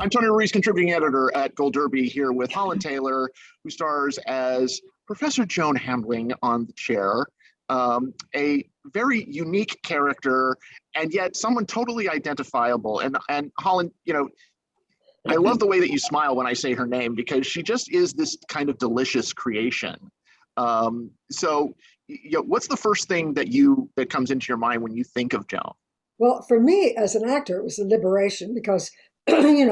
I'm Tony Ruiz, contributing editor at Gold Derby, here with Holland Taylor, who stars as Professor Joan Hambling on The Chair, a very unique character, and yet someone totally identifiable. And Holland, I love the way that you smile when I say her name, because she just is this kind of delicious creation. What's the first thing that comes into your mind when you think of Joan? Well, for me as an actor, it was a liberation because, being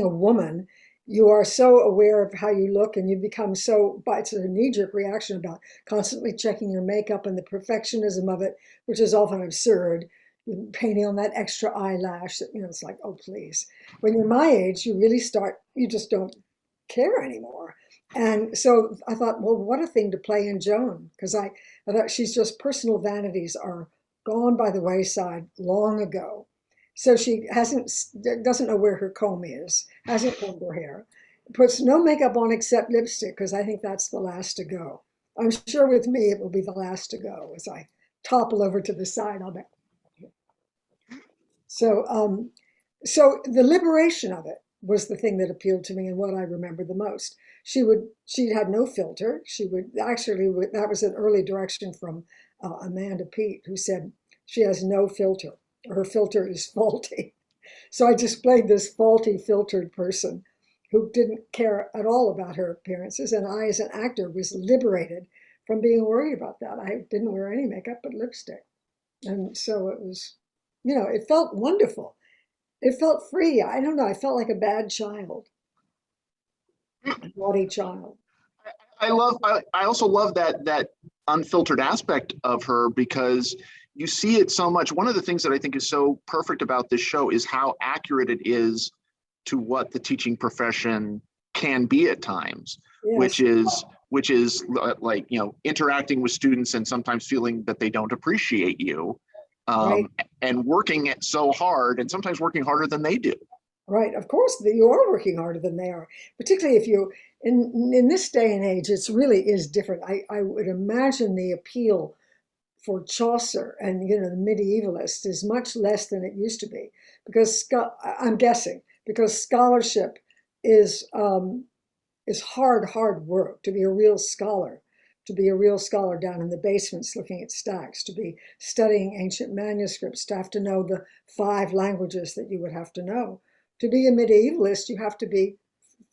a woman, you are so aware of how you look and you become so, but it's a knee-jerk reaction about constantly checking your makeup and the perfectionism of it, which is often absurd. You're painting on that extra eyelash that, it's like, oh, please. When you're my age, you just don't care anymore. And so I thought, well, what a thing to play in Joan, because I thought she's just personal vanities are gone by the wayside long ago. So she doesn't know where her comb is, hasn't combed her hair, puts no makeup on except lipstick, because I think that's the last to go. I'm sure with me it will be the last to go as I topple over to the side. I'll bet. So, so the liberation of it was the thing that appealed to me and what I remember the most. She had no filter. She would actually, that was an early direction from Amanda Peet, who said she has no filter. Her filter is faulty. So I displayed this faulty filtered person who didn't care at all about her appearances. And I, as an actor, was liberated from being worried about that. I didn't wear any makeup but lipstick. And so it was, it felt wonderful. It felt free. I don't know. I felt like a bad child, a naughty child. I also love that unfiltered aspect of her, because you see it so much. One of the things that I think is so perfect about this show is how accurate it is to what the teaching profession can be at times, Yes. which is like, interacting with students and sometimes feeling that they don't appreciate you, Right. and working it so hard, and sometimes working harder than they do. Right. Of course, you are working harder than they are, particularly if you, in this day and age, it's really is different. I would imagine the appeal for Chaucer and the medievalists is much less than it used to be, because I'm guessing because scholarship is hard work. To be a real scholar, down in the basements looking at stacks, to be studying ancient manuscripts, to have to know the 5 languages that you would have to know. To be a medievalist, you have to be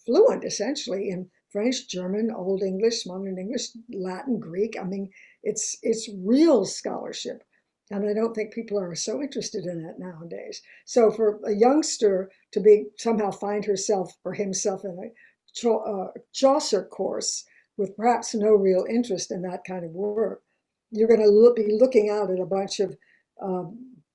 fluent essentially in French, German, Old English, Modern English, Latin, Greek. I mean, it's real scholarship. And I don't think people are so interested in that nowadays. So for a youngster to be somehow find herself or himself in a Chaucer course with perhaps no real interest in that kind of work, you're going to be looking out at a bunch of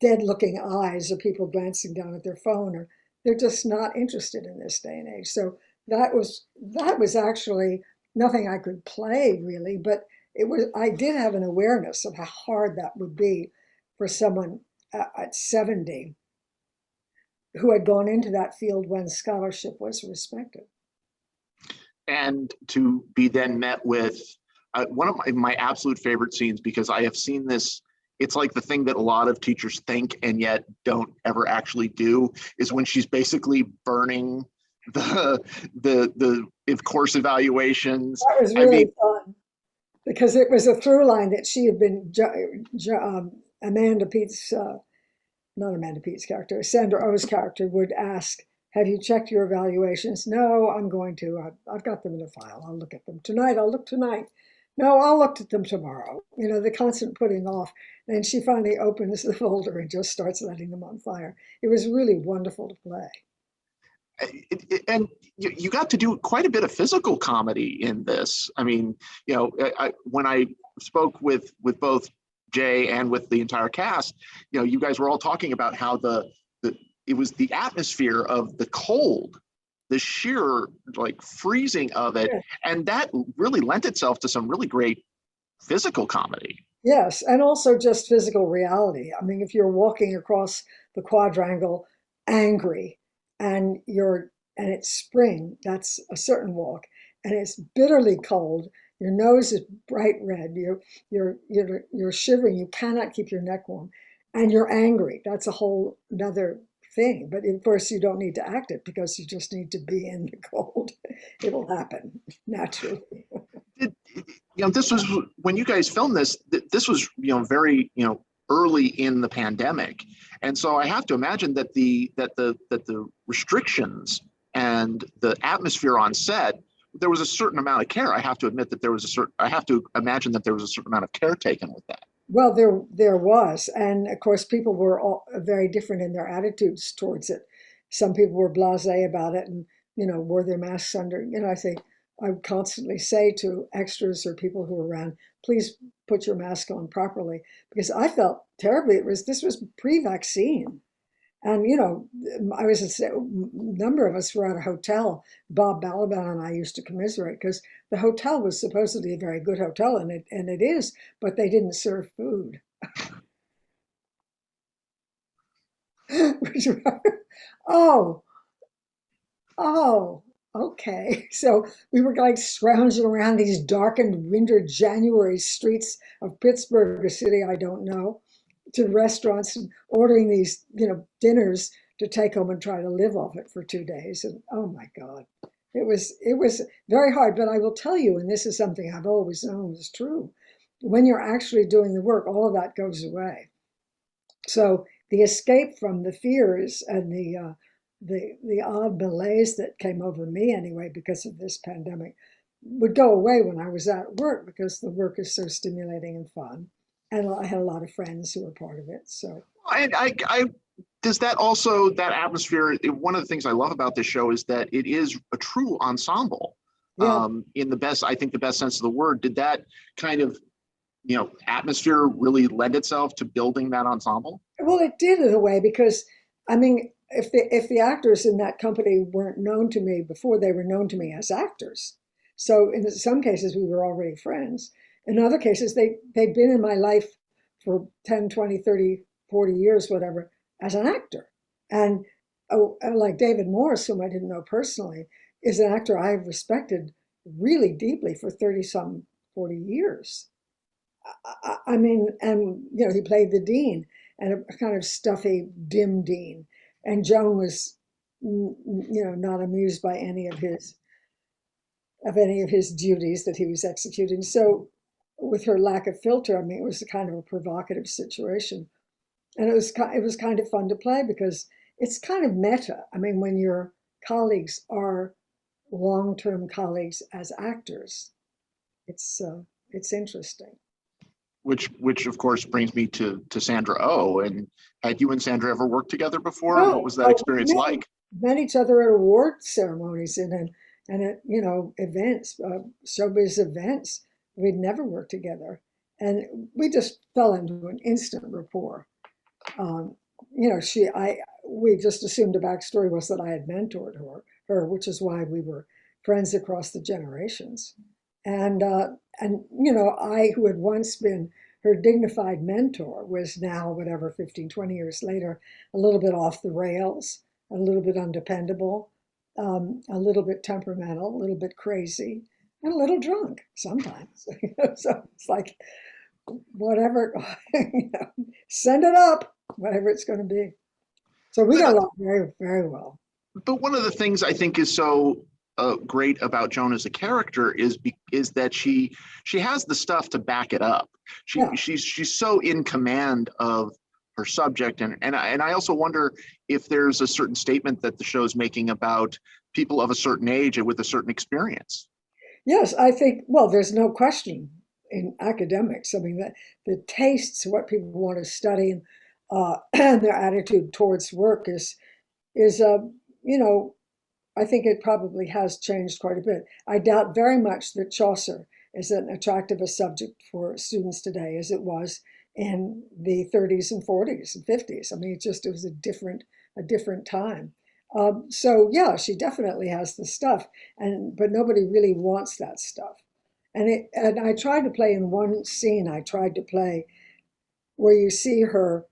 dead-looking eyes of people glancing down at their phone, or they're just not interested in this day and age. So that was actually nothing I could play really, but I did have an awareness of how hard that would be for someone at 70 who had gone into that field when scholarship was respected. And to be then met with one of my absolute favorite scenes, because I have seen this, it's like the thing that a lot of teachers think and yet don't ever actually do, is when she's basically burning the course evaluations. That was really fun because it was a through line that she had been Amanda Peet's, not Amanda Peet's character, Sandra Oh's character would ask, have you checked your evaluations? No, I'm going to. I've got them in a file. I'll look at them tonight. I'll look tonight. No, I'll look at them tomorrow. The constant putting off. Then she finally opens the folder and just starts letting them on fire. It was really wonderful to play. And you got to do quite a bit of physical comedy in this. I mean, when I spoke with both Jay and with the entire cast, you guys were all talking about how it was the atmosphere of the cold, the sheer like freezing of it, Yeah. and that really lent itself to some really great physical comedy. Yes, and also just physical reality. I mean, if you're walking across the quadrangle angry and it's spring, that's a certain walk, and it's bitterly cold, your nose is bright red, you're shivering, you cannot keep your neck warm, and you're angry. That's a whole another thing. But of course, you don't need to act it because you just need to be in the cold. It'll happen naturally. Did, this was when you guys filmed this. This was very early in the pandemic, and so I have to imagine that the restrictions and the atmosphere on set, there was a certain amount of care. I have to admit that there was a certain. I have to imagine that there was a certain amount of care taken with that. Well, there was, and of course, people were all very different in their attitudes towards it. Some people were blasé about it, and wore their masks under. I would constantly say to extras or people who were around, please put your mask on properly, because I felt terribly. This was pre-vaccine, and I was a number of us were at a hotel. Bob Balaban and I used to commiserate because the hotel was supposedly a very good hotel, and it is, but they didn't serve food. Oh, oh, okay. So we were like scrounging around these darkened winter January streets of Pittsburgh, a city I don't know, to restaurants and ordering these, dinners to take home and try to live off it for 2 days. And oh my God, it was very hard. But I will tell you, and this is something I've always known is true, when you're actually doing the work, all of that goes away. So the escape from the fears and the odd malaise that came over me anyway because of this pandemic would go away when I was at work because the work is so stimulating and fun. And I had a lot of friends who were part of it. So I does that also that atmosphere? One of the things I love about this show is that it is a true ensemble. yeah, In the best, I think the best sense of the word. Did that kind of atmosphere really lend itself to building that ensemble? well, it did in a way because I mean, if the actors in that company weren't known to me before, they were known to me as actors. So in some cases, we were already friends. In other cases, they'd been in my life for 10, 20, 30, 40 years, whatever, as an actor. And like David Morris, whom I didn't know personally, is an actor I've respected really deeply for 30 some 40 years. I mean, and he played the dean, and a kind of stuffy, dim dean. And Joan was, not amused by any of his duties that he was executing. So, with her lack of filter, I mean, it was a kind of a provocative situation, and it was kind of fun to play because it's kind of meta. I mean, when your colleagues are long-term colleagues as actors, it's interesting. Which of course brings me to Sandra Oh. And had you and Sandra ever worked together before? And what No, was that experience we like? met each other at award ceremonies and at events, showbiz events. We'd never worked together, and we just fell into an instant rapport. Um, we just assumed the backstory was that I had mentored which is why we were friends across the generations. And I, who had once been her dignified mentor, was now, whatever, 15, 20 years later, a little bit off the rails, a little bit undependable, a little bit temperamental, a little bit crazy, and a little drunk sometimes. So it's like, whatever, send it up, whatever it's going to be. So we got But along very, very well. but one of the things I think is so great about Joan as a character is that she has the stuff to back it up. Yeah. She's so in command of her subject, and I also wonder if there's a certain statement that the show's making about people of a certain age and with a certain experience. Yes, I think, well, there's no question in academics. I mean, that the tastes, what people want to study, and and their attitude towards work is you know, I think it probably has changed quite a bit. I doubt very much that Chaucer is as attractive a subject for students today as it was in the 30s and 40s and 50s. I mean, it was a different time. So yeah, she definitely has the stuff, but nobody really wants that stuff. And I tried to play in one scene. I tried to play where you see her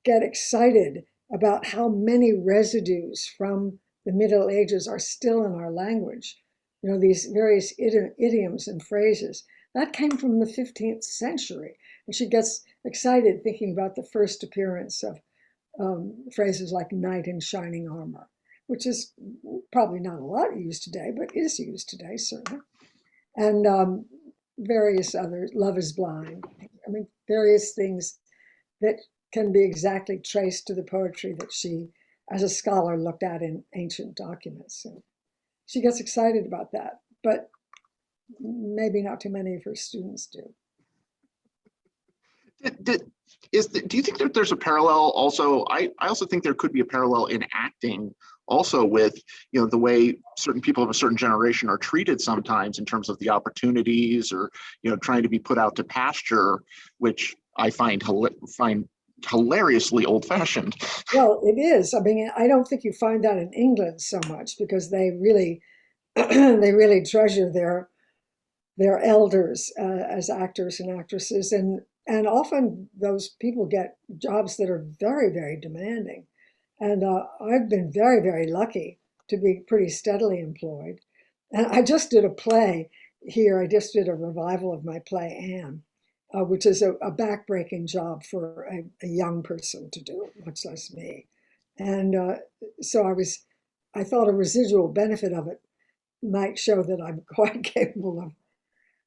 get excited about how many residues from the Middle Ages are still in our language. These various idioms and phrases. That came from the 15th century. And she gets excited thinking about the first appearance phrases like knight in shining armor, which is probably not a lot used today, but is used today, certainly. And various other, love is blind. I mean, various things that can be exactly traced to the poetry that she, as a scholar, looked at in ancient documents. And she gets excited about that, but maybe not too many of her students do. Do you think that there's a parallel also? I also think there could be a parallel in acting also with, the way certain people of a certain generation are treated sometimes in terms of the opportunities or, trying to be put out to pasture, which I find hilariously old fashioned. Well, it is. I mean, I don't think you find that in England so much because they really, they really treasure their elders as actors and actresses, and often those people get jobs that are very, very demanding. And I've been very, very lucky to be pretty steadily employed. And I just did a play here. I just did a revival of my play Anne, which is a backbreaking job for a young person to do, much less me. And so I thought a residual benefit of it might show that I'm quite capable of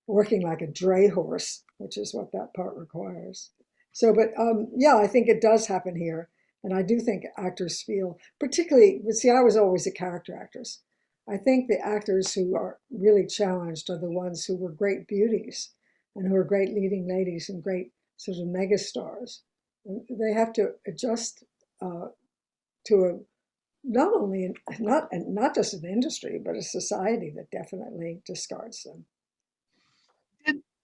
working like a dray horse, which is what that part requires. So, but yeah, I think it does happen here. And I do think actors feel, particularly, but see, I was always a character actress. I think the actors who are really challenged are the ones who were great beauties and who are great leading ladies and great sort of megastars. They have to adjust to a not only not just an industry, but a society that definitely discards them.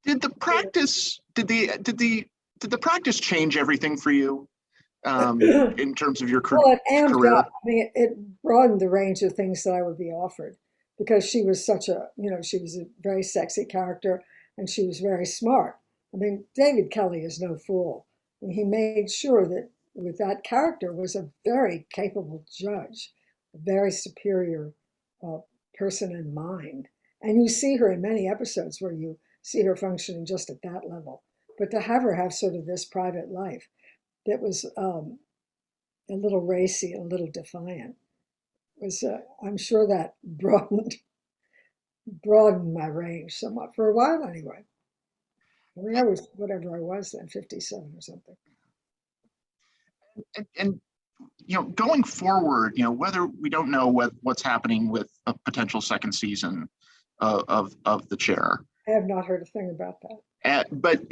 Did the practice did the practice change everything for you in terms of your Well, it amped career? up. I mean, it broadened the range of things that I would be offered because she was such a, she was a very sexy character and she was very smart. I mean, David Kelly is no fool. And he made sure that with that character was a very capable judge, a very superior uh, person in mind. And you see her in many episodes where you see her functioning just at that level. But to have her have sort of this private life that was a little racy, a little defiant, was I'm sure that broadened my range somewhat for a while anyway. I mean, I was whatever I was then, 57 or something. And going forward, whether we don't know what's happening with a potential second season of the chair. I have not heard a thing about that. But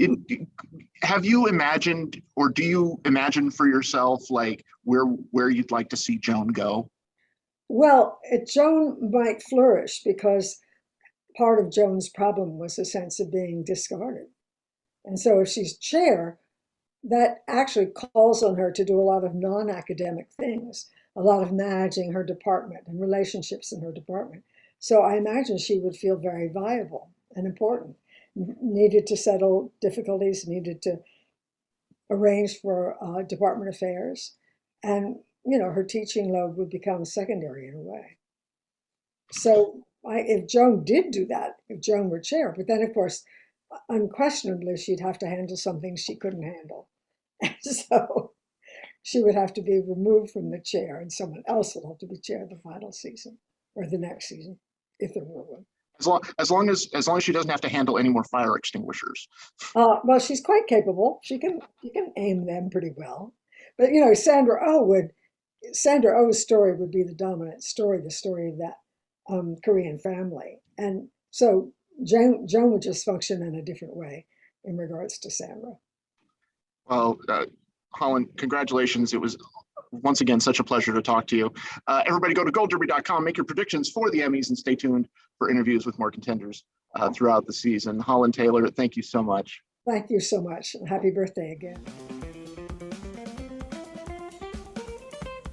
have you imagined, or do you imagine for yourself, like where you'd like to see Joan go? Well, Joan might flourish because part of Joan's problem was a sense of being discarded. And so if she's chair, that actually calls on her to do a lot of non-academic things, a lot of managing her department and relationships in her department. So I imagine she would feel very viable and important, needed to settle difficulties, needed to arrange for department affairs. And, her teaching load would become secondary in a way. So if Joan did do that, if Joan were chair, but then of course, unquestionably, she'd have to handle something she couldn't handle. And so she would have to be removed from the chair and someone else would have to be chair the final season or the next season, if there were one. As long as she doesn't have to handle any more fire extinguishers. Well, she's quite capable. You can aim them pretty well. But Sandra Oh's story would be the dominant story, the story of that Korean family. And so Joan would just function in a different way in regards to Sandra. Well, Holland, congratulations. It was once again such a pleasure to talk to you. Everybody go to goldderby.com, make your predictions for the Emmys, and stay tuned for interviews with more contenders throughout the season. Holland Taylor, thank you so much. Thank you so much, and happy birthday again.